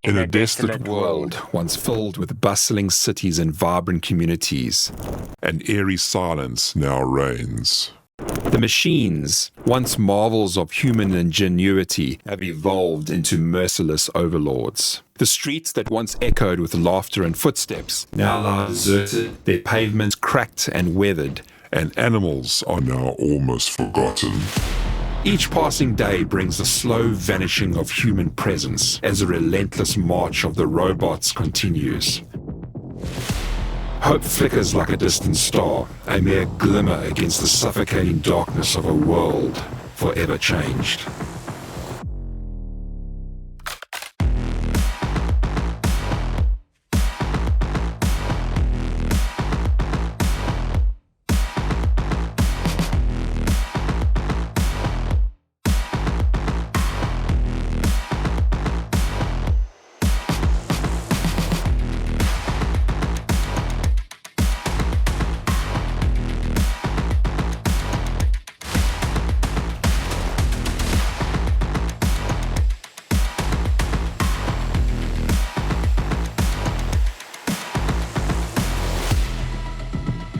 In a desolate world, once filled with bustling cities and vibrant communities, an eerie silence now reigns. The machines, once marvels of human ingenuity, have evolved into merciless overlords. The streets that once echoed with laughter and footsteps now lie deserted, their pavements cracked and weathered, and animals are now almost forgotten. Each passing day brings the slow vanishing of human presence as the relentless march of the robots continues. Hope flickers like a distant star, a mere glimmer against the suffocating darkness of a world forever changed.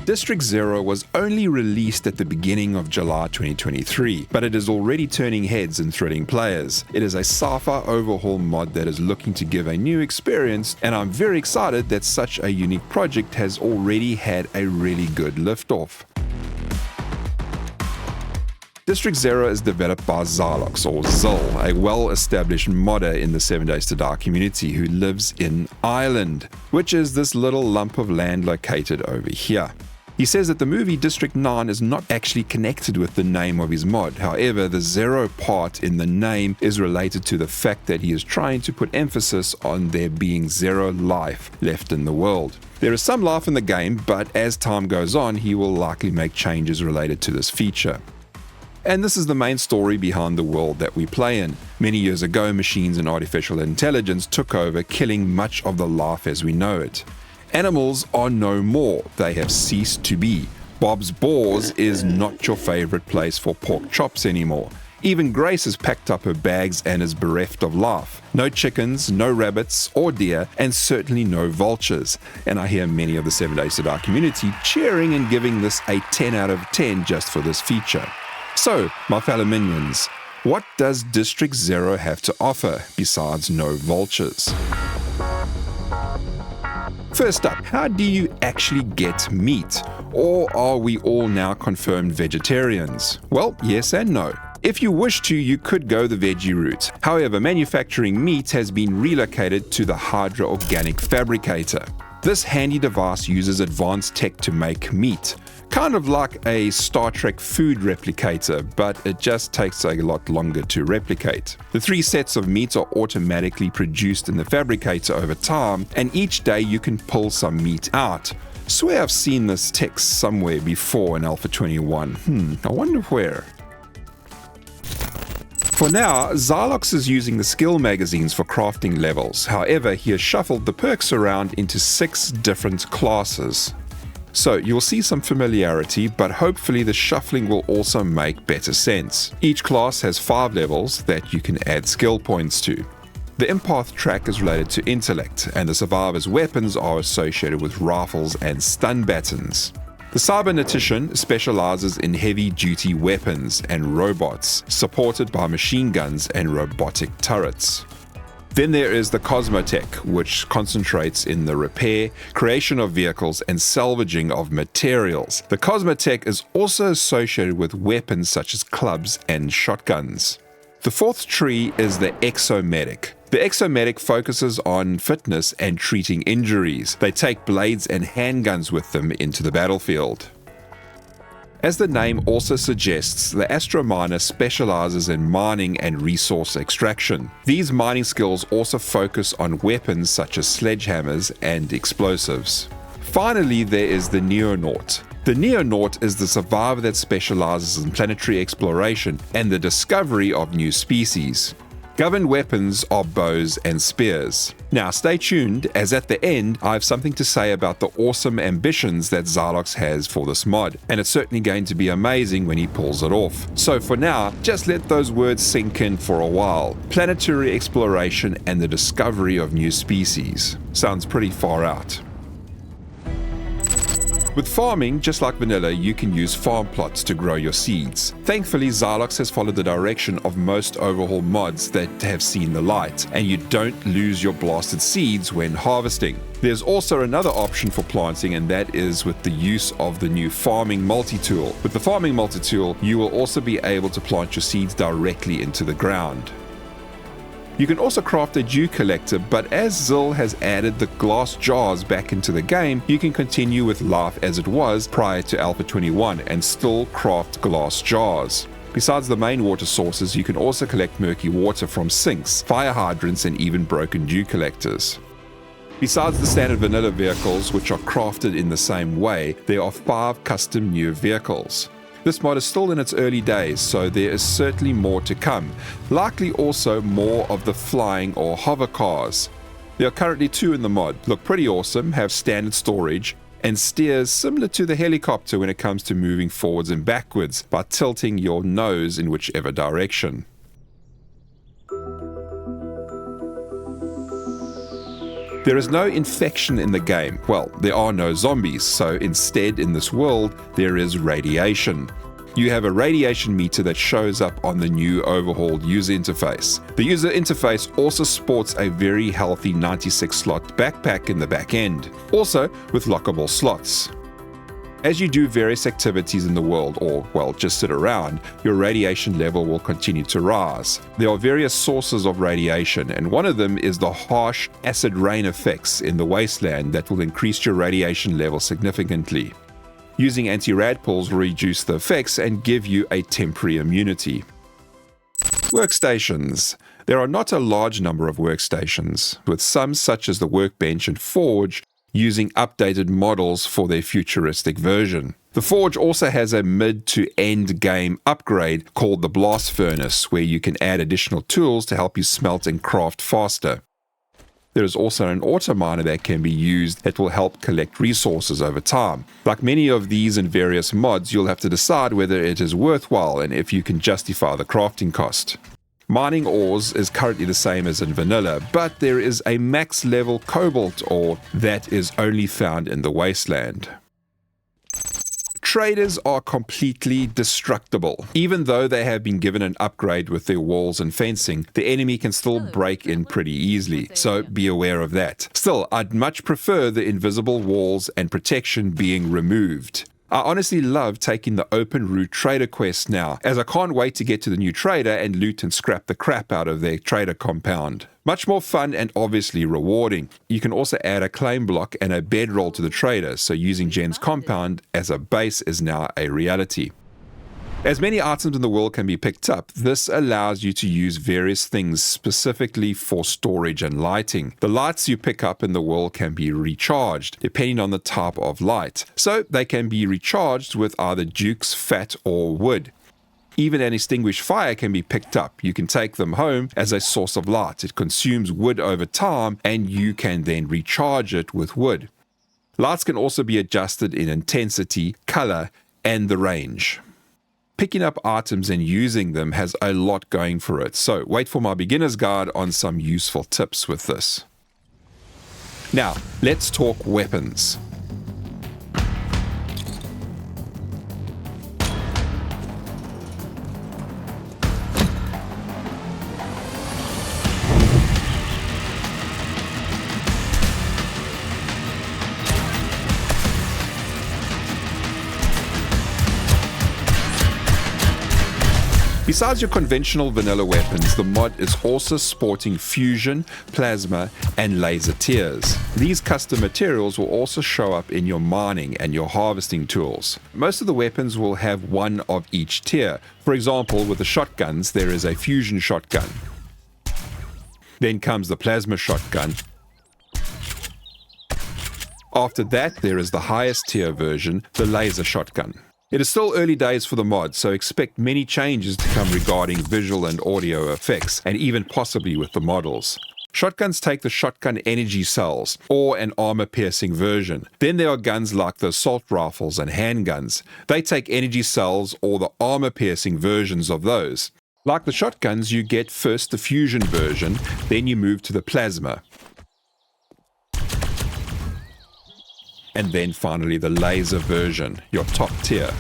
District Zero was only released at the beginning of July 2023, but it is already turning heads and thrilling players. It is a Sci-Fi overhaul mod that is looking to give a new experience, and I'm very excited that such a unique project has already had a really good liftoff. District Zero is developed by Zilox, or Zil, a well-established modder in the 7 Days to Die community who lives in Ireland, which is this little lump of land located over here. He says that the movie District 9 is not actually connected with the name of his mod. However, the zero part in the name is related to the fact that he is trying to put emphasis on there being zero life left in the world. There is some life in the game, but as time goes on, he will likely make changes related to this feature. And this is the main story behind the world that we play in. Many years ago, machines and artificial intelligence took over, killing much of the life as we know it. Animals are no more, they have ceased to be. Bob's Boars is not your favorite place for pork chops anymore. Even Grace has packed up her bags and is bereft of life. No chickens, no rabbits or deer, and certainly no vultures. And I hear many of the 7 Days to Die community cheering and giving this a 10 out of 10 just for this feature. So, my fellow minions, what does District Zero have to offer besides no vultures? First up, how do you actually get meat? Or are we all now confirmed vegetarians? Well, yes and no. If you wish to, you could go the veggie route. However, manufacturing meat has been relocated to the Hydra Organic Fabricator. This handy device uses advanced tech to make meat. Kind of like a Star Trek food replicator, but it just takes a lot longer to replicate. The 3 sets of meat are automatically produced in the fabricator over time, and each day you can pull some meat out. Swear I've seen this text somewhere before in Alpha 21. I wonder where. For now, Zilox is using the skill magazines for crafting levels. However, he has shuffled the perks around into 6 different classes. So you'll see some familiarity, but hopefully the shuffling will also make better sense. Each class has 5 levels that you can add skill points to. The empath track is related to intellect, and the survivor's weapons are associated with rifles and stun batons. The cybernetician specializes in heavy-duty weapons and robots, supported by machine guns and robotic turrets. Then there is the Cosmotech, which concentrates in the repair, creation of vehicles, and salvaging of materials. The Cosmotech is also associated with weapons such as clubs and shotguns. The 4th tree is the Exomedic. The Exomedic focuses on fitness and treating injuries. They take blades and handguns with them into the battlefield. As the name also suggests, the Astrominer specializes in mining and resource extraction. These mining skills also focus on weapons such as sledgehammers and explosives. Finally, there is the Neonaut. The Neonaut is the survivor that specializes in planetary exploration and the discovery of new species. Governed weapons are bows and spears. Now stay tuned, as at the end I have something to say about the awesome ambitions that Zilox has for this mod, and it's certainly going to be amazing when he pulls it off. So for now, just let those words sink in for a while. Planetary exploration and the discovery of new species. Sounds pretty far out. With farming, just like vanilla, you can use farm plots to grow your seeds. Thankfully, Zilox has followed the direction of most overhaul mods that have seen the light, and you don't lose your blasted seeds when harvesting. There's also another option for planting, and that is with the use of the new farming multitool. With the farming multitool, you will also be able to plant your seeds directly into the ground. You can also craft a dew collector, but as Zil has added the glass jars back into the game, you can continue with life as it was prior to Alpha 21 and still craft glass jars. Besides the main water sources, you can also collect murky water from sinks, fire hydrants, and even broken dew collectors. Besides the standard vanilla vehicles, which are crafted in the same way, there are 5 custom new vehicles. This mod is still in its early days, so there is certainly more to come. Likely also more of the flying or hover cars. There are currently 2 in the mod, look pretty awesome, have standard storage, and steers similar to the helicopter when it comes to moving forwards and backwards by tilting your nose in whichever direction. There is no infection in the game. Well, there are no zombies, so instead in this world, there is radiation. You have a radiation meter that shows up on the new overhauled user interface. The user interface also sports a very healthy 96-slot backpack in the back end, also with lockable slots. As you do various activities in the world, or, well, just sit around, your radiation level will continue to rise. There are various sources of radiation, and one of them is the harsh acid rain effects in the wasteland that will increase your radiation level significantly. Using anti-rad pulls will reduce the effects and give you a temporary immunity. Workstations. There are not a large number of workstations, with some such as the Workbench and Forge using updated models for their futuristic version. The Forge also has a mid to end game upgrade called the Blast Furnace, where you can add additional tools to help you smelt and craft faster. There is also an autominer that can be used that will help collect resources over time. Like many of these in various mods, you'll have to decide whether it is worthwhile and if you can justify the crafting cost. Mining ores is currently the same as in vanilla, but there is a max level cobalt ore that is only found in the wasteland. Traders are completely destructible. Even though they have been given an upgrade with their walls and fencing, the enemy can still break in pretty easily, so be aware of that. Still, I'd much prefer the invisible walls and protection being removed. I honestly love taking the open route trader quests now, as I can't wait to get to the new trader and loot and scrap the crap out of their trader compound. Much more fun and obviously rewarding. You can also add a claim block and a bedroll to the trader, so using Jen's compound as a base is now a reality. As many items in the world can be picked up, this allows you to use various things specifically for storage and lighting. The lights you pick up in the world can be recharged, depending on the type of light. So they can be recharged with either dukes, fat, or wood. Even an extinguished fire can be picked up. You can take them home as a source of light. It consumes wood over time, and you can then recharge it with wood. Lights can also be adjusted in intensity, color, and the range. Picking up items and using them has a lot going for it, so wait for my beginner's guide on some useful tips with this. Now, let's talk weapons. Besides your conventional vanilla weapons, the mod is also sporting fusion, plasma, and laser tiers. These custom materials will also show up in your mining and your harvesting tools. Most of the weapons will have one of each tier. For example, with the shotguns, there is a fusion shotgun. Then comes the plasma shotgun. After that, there is the highest tier version, the laser shotgun. It is still early days for the mod, so expect many changes to come regarding visual and audio effects, and even possibly with the models. Shotguns take the shotgun energy cells, or an armor-piercing version. Then there are guns like the assault rifles and handguns. They take energy cells or the armor-piercing versions of those. Like the shotguns, you get first the fusion version, then you move to the plasma. And then finally the laser version, your top tier.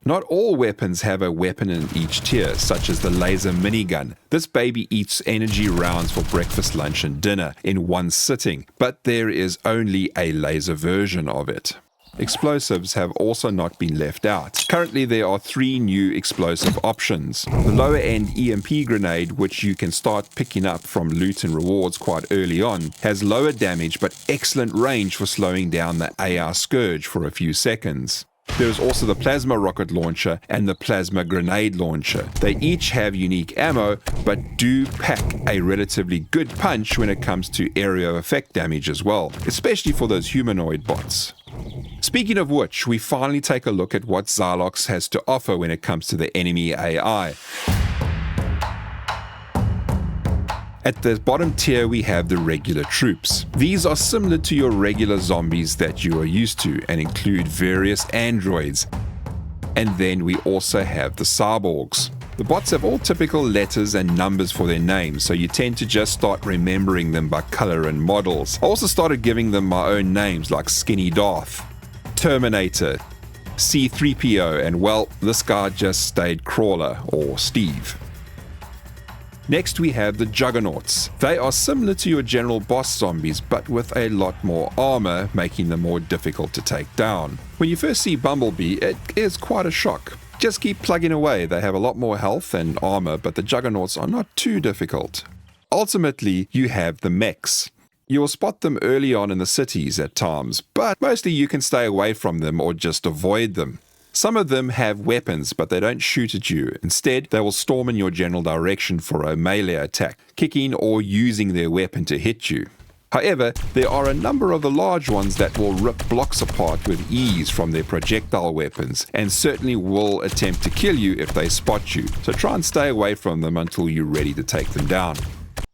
Not all weapons have a weapon in each tier, such as the laser minigun. This baby eats energy rounds for breakfast, lunch and dinner in one sitting, but there is only a laser version of it. Explosives have also not been left out. Currently there are 3 new explosive options. The lower end EMP grenade, which you can start picking up from loot and rewards quite early on, has lower damage but excellent range for slowing down the AR Scourge for a few seconds. There is also the plasma rocket launcher and the plasma grenade launcher. They each have unique ammo, but do pack a relatively good punch when it comes to area of effect damage as well, especially for those humanoid bots. Speaking of which, we finally take a look at what Zilox has to offer when it comes to the enemy AI. At the bottom tier we have the regular troops. These are similar to your regular zombies that you are used to and include various androids. And then we also have the cyborgs. The bots have all typical letters and numbers for their names, so you tend to just start remembering them by color and models. I also started giving them my own names like Skinny Darth, Terminator, C-3PO, and well, this guy just stayed Crawler or Steve. Next we have the Juggernauts. They are similar to your general boss zombies, but with a lot more armor, making them more difficult to take down. When you first see Bumblebee, it is quite a shock. Just keep plugging away. They have a lot more health and armor, but the Juggernauts are not too difficult. Ultimately, you have the mechs. You will spot them early on in the cities at times, but mostly you can stay away from them or just avoid them. Some of them have weapons, but they don't shoot at you. Instead, they will storm in your general direction for a melee attack, kicking or using their weapon to hit you. However, there are a number of the large ones that will rip blocks apart with ease from their projectile weapons, and certainly will attempt to kill you if they spot you, so try and stay away from them until you're ready to take them down.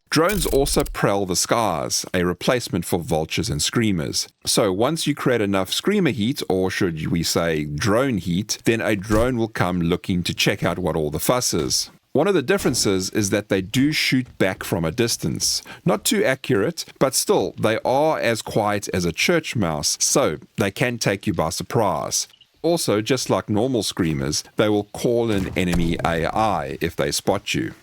Drones also prowl the skies, a replacement for vultures and screamers. So once you create enough screamer heat, or should we say drone heat, then a drone will come looking to check out what all the fuss is. One of the differences is that they do shoot back from a distance. Not too accurate, but still, they are as quiet as a church mouse, so they can take you by surprise. Also, just like normal screamers, they will call an enemy AI if they spot you.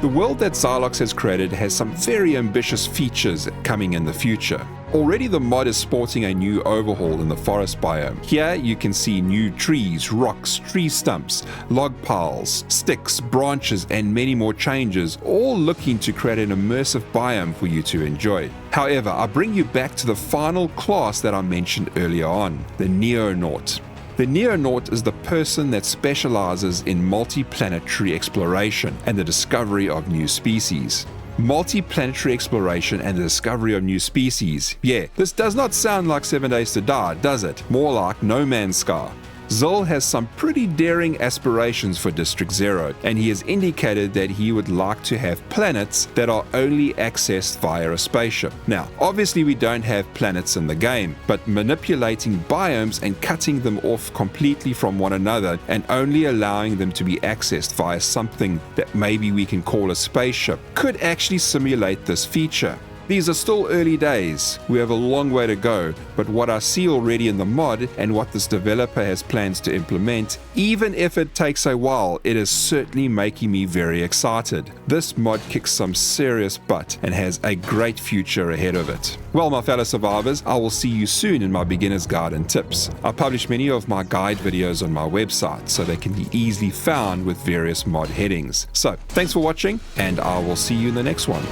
The world that Zilox has created has some very ambitious features coming in the future. Already the mod is sporting a new overhaul in the forest biome. Here you can see new trees, rocks, tree stumps, log piles, sticks, branches and many more changes, all looking to create an immersive biome for you to enjoy. However, I bring you back to the final class that I mentioned earlier on, the Neonaut. The Neonaut is the person that specializes in multi-planetary exploration and the discovery of new species. Multi-planetary exploration and the discovery of new species. Yeah, this does not sound like 7 Days to Die, does it? More like No Man's Sky. Zil has some pretty daring aspirations for District Zero, and he has indicated that he would like to have planets that are only accessed via a spaceship. Now, obviously we don't have planets in the game, but manipulating biomes and cutting them off completely from one another and only allowing them to be accessed via something that maybe we can call a spaceship could actually simulate this feature. These are still early days, we have a long way to go, but what I see already in the mod and what this developer has plans to implement, even if it takes a while, it is certainly making me very excited. This mod kicks some serious butt and has a great future ahead of it. Well, my fellow survivors, I will see you soon in my beginner's guide and tips. I publish many of my guide videos on my website, so they can be easily found with various mod headings. So, thanks for watching, and I will see you in the next one.